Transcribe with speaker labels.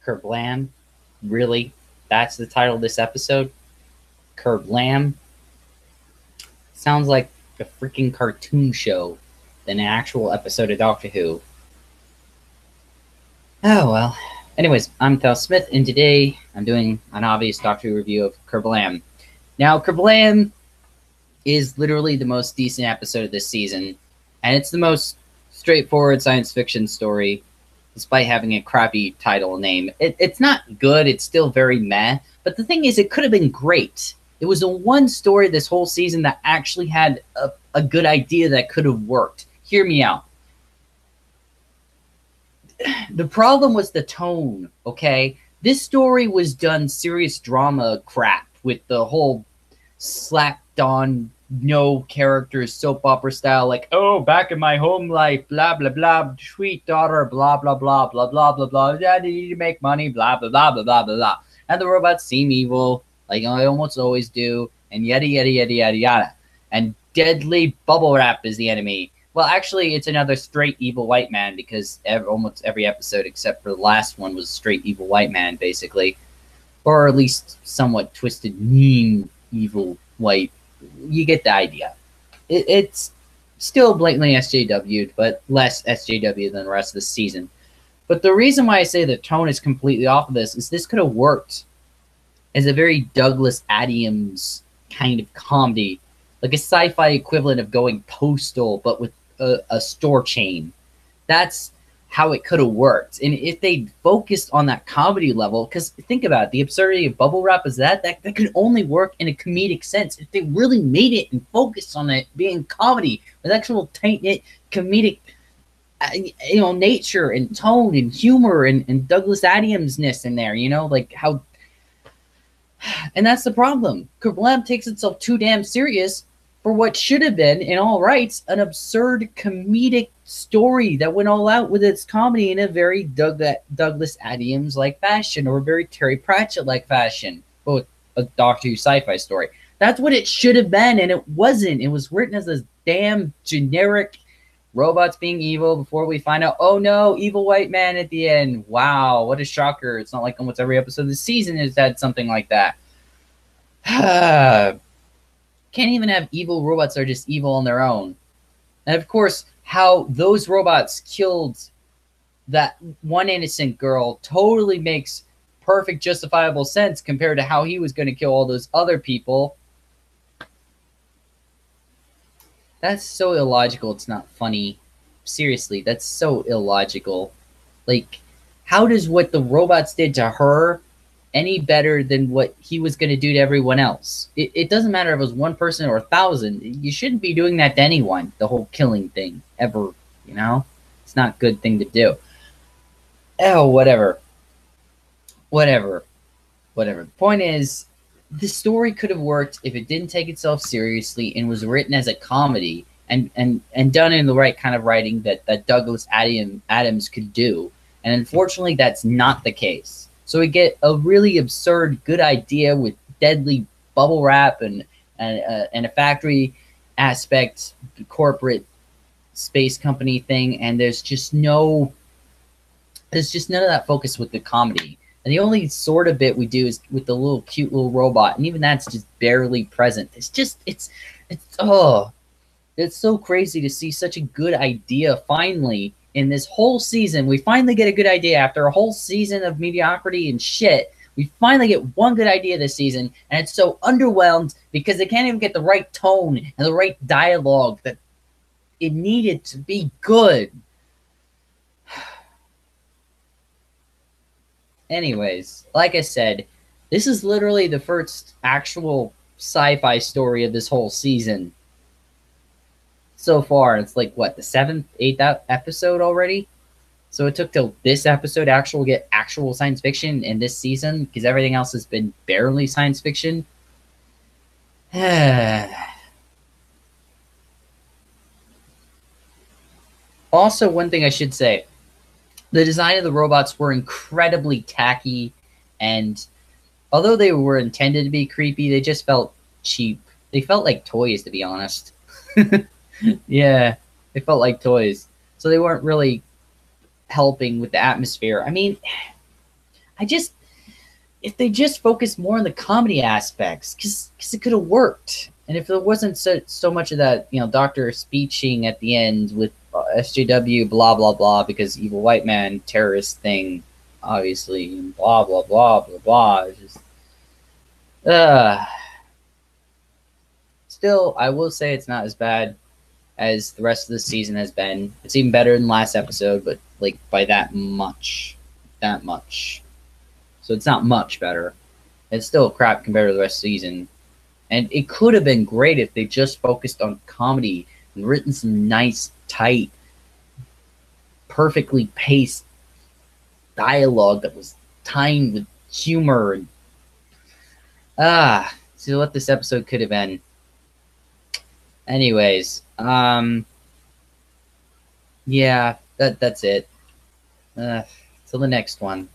Speaker 1: Kerblam? Really? That's the title of this episode? Kerblam? Sounds like a freaking cartoon show than an actual episode of Doctor Who. Oh well. Anyways, I'm Thal Smith, and today I'm doing an obvious Doctor Who review of Kerblam. Now, Kerblam is literally the most decent episode of this season, and it's the most straightforward science fiction story, despite having a crappy title name. It's not good, it's still very meh, but the thing is, it could have been great. It was the one story this whole season that actually had a good idea that could have worked. Hear me out. The problem was the tone, okay? This story was done serious drama crap with the whole slapped on, no characters, soap opera style, like, oh, back in my home life, blah, blah, blah, sweet daughter, blah, blah, blah, blah, blah, blah, blah, daddy need to make money, blah, blah, blah, blah, blah, blah, blah. And the robots seem evil, like I almost always do, and yada, yada, yada, yada, yada. And deadly bubble wrap is the enemy. Well, actually, it's another straight evil white man, because almost every episode except for the last one was straight evil white man, basically. Or at least somewhat twisted, mean, evil white. You get the idea. It's still blatantly SJW'd, but less SJW than the rest of the season. But the reason why I say the tone is completely off of this could have worked as a very Douglas Adams kind of comedy. Like a sci-fi equivalent of going postal, but with a store chain. That's how it could have worked. And if they focused on that comedy level, because think about it, the absurdity of bubble wrap is that could only work in a comedic sense. If they really made it and focused on it being comedy with actual tight-knit comedic nature and tone and humor and Douglas Adams-ness in there, like how... And that's the problem. Kerblam takes itself too damn serious for what should have been, in all rights, an absurd comedic story that went all out with its comedy in a very Douglas Adams-like fashion, or a very Terry Pratchett-like fashion, both a Doctor Who sci-fi story. That's what it should have been, and it wasn't. It was written as this damn generic robots being evil before we find out, oh no, evil white man at the end. Wow, what a shocker. It's not like almost every episode of the season has had something like that. Can't even have evil robots that are just evil on their own. And of course, how those robots killed that one innocent girl totally makes perfect justifiable sense compared to how he was going to kill all those other people. That's so illogical, it's not funny. Seriously, that's so illogical. Like, how does what the robots did to her any better than what he was going to do to everyone else? It doesn't matter if it was one person or 1,000. You shouldn't be doing that to anyone, the whole killing thing, ever, It's not a good thing to do. Oh, whatever. Whatever. The point is, the story could have worked if it didn't take itself seriously and was written as a comedy and done in the right kind of writing that Douglas Adams could do. And unfortunately, that's not the case. So we get a really absurd good idea with deadly bubble wrap and a factory aspect, corporate space company thing, and there's just none of that focus with the comedy. And the only sort of bit we do is with the little cute little robot, and even that's just barely present. It's so crazy to see such a good idea finally in this whole season. We finally get a good idea after a whole season of mediocrity and shit. We finally get one good idea this season, and it's so underwhelmed because they can't even get the right tone and the right dialogue that it needed to be good. Anyways, like I said, this is literally the first actual sci-fi story of this whole season so far. It's like, what, the 7th, 8th episode already? So it took till this episode to get actual science fiction in this season, because everything else has been barely science fiction. Also, one thing I should say, the design of the robots were incredibly tacky, and although they were intended to be creepy, they just felt cheap. They felt like toys, to be honest. Yeah, they felt like toys. So they weren't really helping with the atmosphere. I mean, I just if they just focused more on the comedy aspects, because it could have worked. And if there wasn't so much of that, doctor speeching at the end with SJW, blah blah blah, because evil white man terrorist thing, obviously, and blah blah blah blah blah. It's just, uh, still, I will say it's not as bad as the rest of the season has been. It's even better than last episode, but like by that much, that much. So it's not much better. It's still crap compared to the rest of the season. And it could have been great if they just focused on comedy and written some nice, tight, perfectly paced dialogue that was timed with humor. And see what this episode could have been. Anyways, yeah, that's it. Till the next one.